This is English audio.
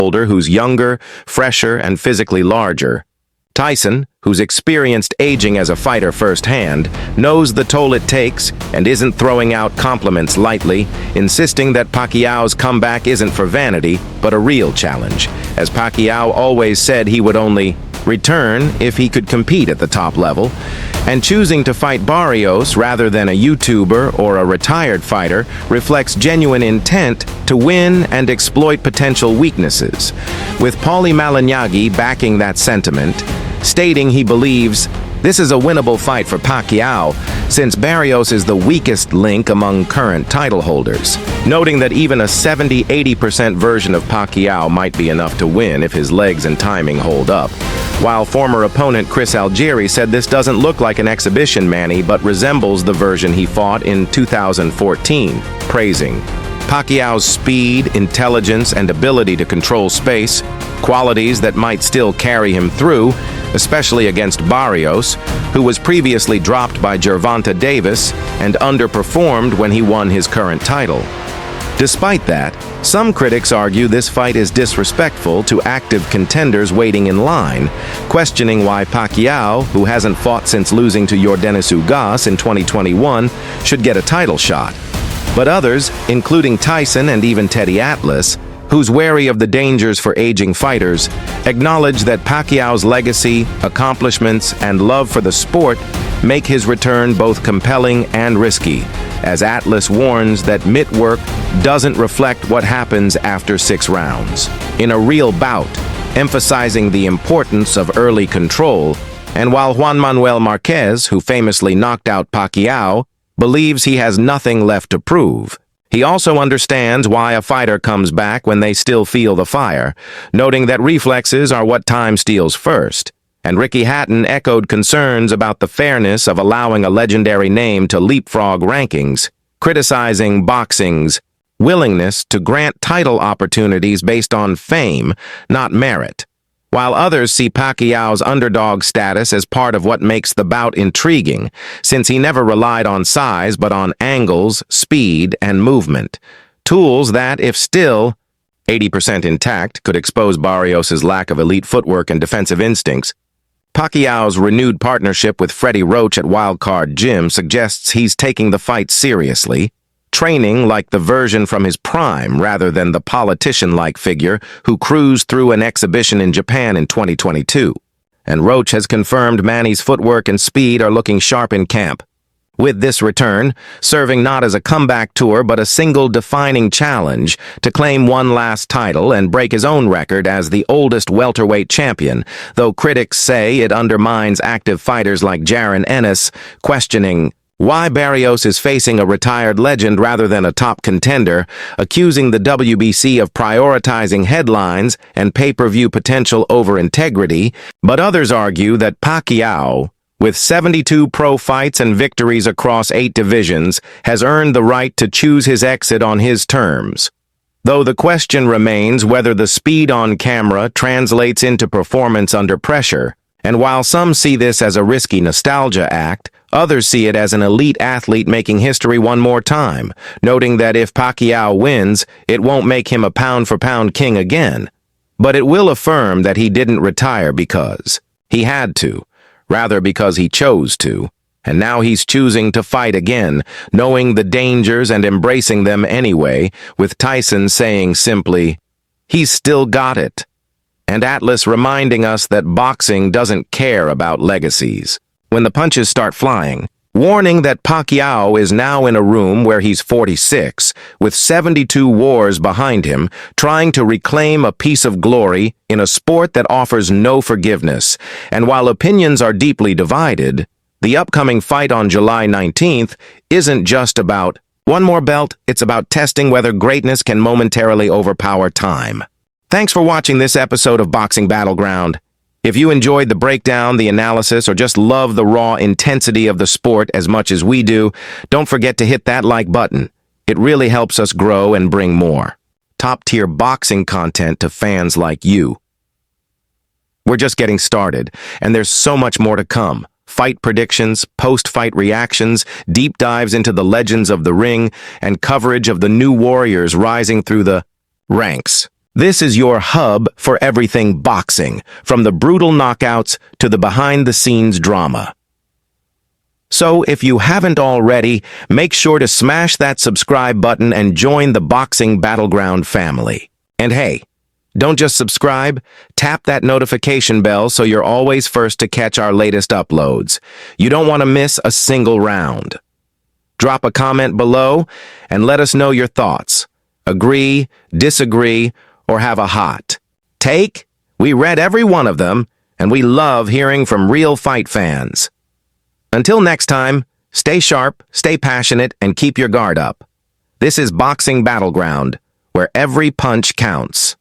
holder who's younger, fresher, and physically larger. Tyson, who's experienced aging as a fighter firsthand, knows the toll it takes and isn't throwing out compliments lightly, insisting that Pacquiao's comeback isn't for vanity, but a real challenge, as Pacquiao always said he would only return if he could compete at the top level, and choosing to fight Barrios rather than a YouTuber or a retired fighter reflects genuine intent to win and exploit potential weaknesses, with Paulie Malignaggi backing that sentiment, stating he believes this is a winnable fight for Pacquiao, since Barrios is the weakest link among current title holders, noting that even a 70–80% version of Pacquiao might be enough to win if his legs and timing hold up. While former opponent Chris Algieri said this doesn't look like an exhibition Manny, but resembles the version he fought in 2014, praising Pacquiao's speed, intelligence, and ability to control space, qualities that might still carry him through, especially against Barrios, who was previously dropped by Gervonta Davis and underperformed when he won his current title. Despite that, some critics argue this fight is disrespectful to active contenders waiting in line, questioning why Pacquiao, who hasn't fought since losing to Yordenis Ugas in 2021, should get a title shot. But others, including Tyson and even Teddy Atlas, who's wary of the dangers for aging fighters, acknowledge that Pacquiao's legacy, accomplishments, and love for the sport make his return both compelling and risky, as Atlas warns that mitt work doesn't reflect what happens after 6 rounds. In a real bout, emphasizing the importance of early control, and while Juan Manuel Marquez, who famously knocked out Pacquiao, believes he has nothing left to prove, he also understands why a fighter comes back when they still feel the fire, noting that reflexes are what time steals first. And Ricky Hatton echoed concerns about the fairness of allowing a legendary name to leapfrog rankings, criticizing boxing's willingness to grant title opportunities based on fame, not merit, while others see Pacquiao's underdog status as part of what makes the bout intriguing, since he never relied on size but on angles, speed, and movement, tools that, if still 80% intact, could expose Barrios' lack of elite footwork and defensive instincts. Pacquiao's renewed partnership with Freddie Roach at Wildcard Gym suggests he's taking the fight seriously, training like the version from his prime rather than the politician-like figure who cruised through an exhibition in Japan in 2022. And Roach has confirmed Manny's footwork and speed are looking sharp in camp, with this return serving not as a comeback tour but a single defining challenge to claim one last title and break his own record as the oldest welterweight champion, though critics say it undermines active fighters like Jaron Ennis, questioning why Barrios is facing a retired legend rather than a top contender, accusing the WBC of prioritizing headlines and pay-per-view potential over integrity, but others argue that Pacquiao, with 72 pro fights and victories across 8 divisions, has earned the right to choose his exit on his terms. Though the question remains whether the speed on camera translates into performance under pressure, and while some see this as a risky nostalgia act, others see it as an elite athlete making history one more time, noting that if Pacquiao wins, it won't make him a pound-for-pound king again. But it will affirm that he didn't retire because he had to, rather because he chose to, and now he's choosing to fight again, knowing the dangers and embracing them anyway, with Tyson saying simply, "He's still got it." And Atlas reminding us that boxing doesn't care about legacies when the punches start flying, warning that Pacquiao is now in a room where he's 46, with 72 wars behind him, trying to reclaim a piece of glory in a sport that offers no forgiveness. And while opinions are deeply divided, the upcoming fight on July 19th isn't just about one more belt, it's about testing whether greatness can momentarily overpower time. Thanks for watching this episode of Boxing Battleground. If you enjoyed the breakdown, the analysis, or just love the raw intensity of the sport as much as we do, don't forget to hit that like button. It really helps us grow and bring more top-tier boxing content to fans like you. We're just getting started, and there's so much more to come. Fight predictions, post-fight reactions, deep dives into the legends of the ring, and coverage of the new warriors rising through the ranks. This is your hub for everything boxing, from the brutal knockouts to the behind-the-scenes drama. So, if you haven't already, make sure to smash that subscribe button and join the Boxing Battleground family. And hey, don't just subscribe, tap that notification bell so you're always first to catch our latest uploads. You don't want to miss a single round. Drop a comment below and let us know your thoughts. Agree, disagree, or have a hot take? We read every one of them, and we love hearing from real fight fans. Until next time, stay sharp, stay passionate, and keep your guard up. This is Boxing Battleground, where every punch counts.